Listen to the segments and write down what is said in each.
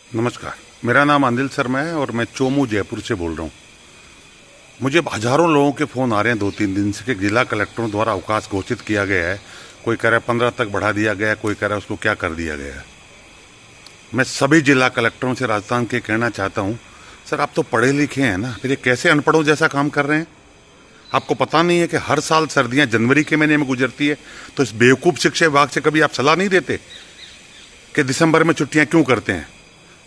नमस्कार, मेरा नाम अनिल शर्मा है और मैं चोमू जयपुर से बोल रहा हूँ। मुझे हजारों लोगों के फ़ोन आ रहे हैं 2-3 दिन से कि जिला कलेक्टरों द्वारा अवकाश घोषित किया गया है। कोई कह रहा है 15 तक बढ़ा दिया गया है, कोई कह रहा है उसको क्या कर दिया गया है। मैं सभी जिला कलेक्टरों से राजस्थान के कहना चाहता हूँ, सर आप तो पढ़े लिखे हैं ना, फिर ये कैसे अनपढ़ों जैसा काम कर रहे हैं? आपको पता नहीं है कि हर साल सर्दियाँ जनवरी के महीने में गुजरती है, तो इस बेवकूफ़ शिक्षा विभाग से कभी आप सलाह नहीं देते कि दिसंबर में छुट्टियाँ क्यों करते हैं?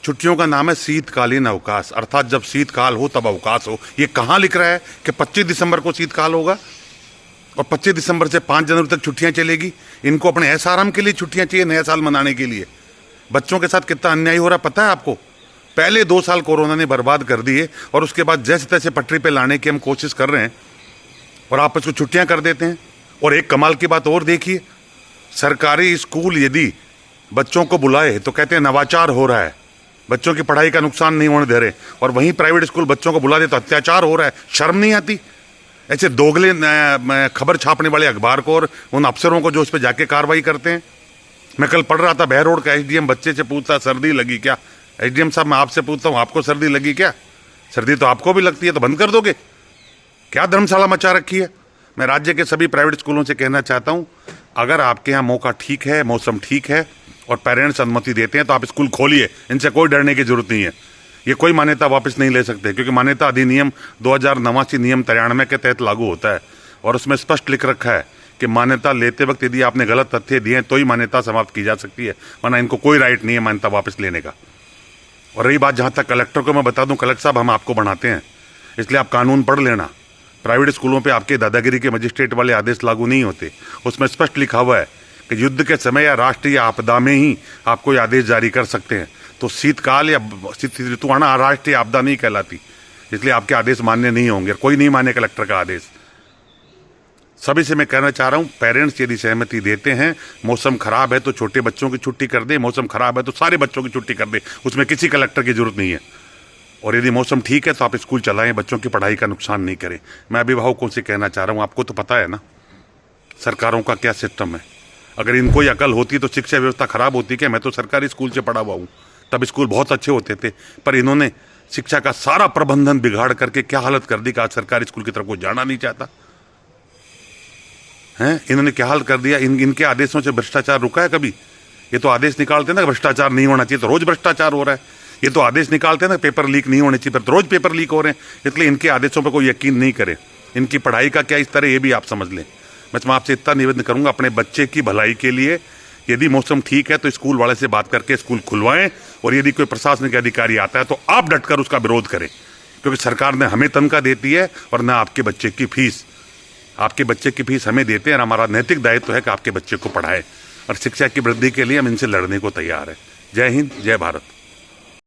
छुट्टियों का नाम है शीतकालीन अवकाश, अर्थात जब शीतकाल हो तब अवकाश हो। ये कहाँ लिख रहा है कि 25 दिसंबर को शीतकाल होगा और 25 दिसंबर से 5 जनवरी तक छुट्टियां चलेगी? इनको अपने ऐश आराम के लिए छुट्टियां चाहिए, नया साल मनाने के लिए। बच्चों के साथ कितना अन्याय हो रहा है पता है आपको? पहले 2 साल कोरोना ने बर्बाद कर दिए और उसके बाद जैसे तैसे पटरी पर लाने की हम कोशिश कर रहे हैं और आप इसको छुट्टियां कर देते हैं। और एक कमाल की बात और देखिए, सरकारी स्कूल यदि बच्चों को बुलाए तो कहते हैं नवाचार हो रहा है, बच्चों की पढ़ाई का नुकसान नहीं होने दे रहे, और वहीं प्राइवेट स्कूल बच्चों को बुला दे तो अत्याचार हो रहा है। शर्म नहीं आती? ऐसे दोगले खबर छापने वाले अखबार को और उन अफसरों को जो उस पर जाके कार्रवाई करते हैं। मैं कल पढ़ रहा था, बहर रोड का एसडीएम बच्चे से पूछता सर्दी लगी क्या? एसडीएम साहब मैं आपसे पूछता हूँ, आपको सर्दी लगी क्या? सर्दी तो आपको भी लगती है, तो बंद कर दोगे क्या? धर्मशाला मचा रखी है। मैं राज्य के सभी प्राइवेट स्कूलों से कहना चाहता हूँ, अगर आपके यहाँ मौका ठीक है, मौसम ठीक है और पेरेंट्स अनुमति देते हैं तो आप स्कूल खोलिए, इनसे कोई डरने की जरूरत नहीं है। ये कोई मान्यता वापस नहीं ले सकते, क्योंकि मान्यता अधिनियम 2089 नियम 93 के तहत लागू होता है और उसमें स्पष्ट लिख रखा है कि मान्यता लेते वक्त यदि आपने गलत तथ्य दिए तो ही मान्यता समाप्त की जा सकती है, वरना इनको कोई राइट नहीं है मान्यता वापस लेने का। और रही बात जहाँ तक कलेक्टर को, मैं बता दूँ कलेक्टर साहब हम आपको बढ़ाते हैं, इसलिए आप कानून पढ़ लेना। प्राइवेट स्कूलों पे आपके दादागिरी के मजिस्ट्रेट वाले आदेश लागू नहीं होते। उसमें स्पष्ट लिखा हुआ है कि युद्ध के समय या राष्ट्रीय आपदा में ही आप कोई आदेश जारी कर सकते हैं। तो शीतकाल या शीत ऋतु आना राष्ट्रीय आपदा नहीं कहलाती, इसलिए आपके आदेश मान्य नहीं होंगे। कोई नहीं माने कलेक्टर का आदेश। सभी से मैं कहना चाह रहा हूँ, पेरेंट्स यदि सहमति देते हैं, मौसम खराब है तो छोटे बच्चों की छुट्टी कर दे, मौसम खराब है तो सारे बच्चों की छुट्टी कर दे, उसमें किसी कलेक्टर की जरूरत नहीं है। और यदि मौसम ठीक है तो आप स्कूल चलाएं, बच्चों की पढ़ाई का नुकसान नहीं करें। मैं अभिभावकों से कहना चाह रहा हूँ, आपको तो पता है ना सरकारों का क्या सिस्टम है। अगर इनको ही अकल होती तो शिक्षा व्यवस्था खराब होती क्या? मैं तो सरकारी स्कूल से पढ़ा हुआ हूँ, तब स्कूल बहुत अच्छे होते थे, पर इन्होंने शिक्षा का सारा प्रबंधन बिगाड़ करके क्या हालत कर दी कि आज सरकारी स्कूल की तरफ कोई जाना नहीं चाहता है। इन्होंने क्या हाल कर दिया। इनके आदेशों से भ्रष्टाचार रुका है कभी? ये तो आदेश निकालते ना भ्रष्टाचार नहीं होना चाहिए, तो रोज भ्रष्टाचार हो रहा है। ये तो आदेश निकालते हैं ना पेपर लीक नहीं होने चाहिए, पर तो रोज पेपर लीक हो रहे हैं। इसलिए इनके आदेशों पर कोई यकीन नहीं करे। इनकी पढ़ाई का क्या इस तरह, ये भी आप समझ लें। मैं आपसे इतना निवेदन करूंगा, अपने बच्चे की भलाई के लिए यदि मौसम ठीक है तो स्कूल वाले से बात करके स्कूल खुलवाएं, और यदि कोई प्रशासनिक अधिकारी आता है तो आप डटकर उसका विरोध करें, क्योंकि सरकार ने हमें तनख्वाह देती है और ना आपके बच्चे की फीस। आपके बच्चे की फीस हमें देते हैं और हमारा नैतिक दायित्व है कि आपके बच्चे को पढ़ाएं, और शिक्षा की वृद्धि के लिए हम इनसे लड़ने को तैयार हैं। जय हिंद, जय भारत।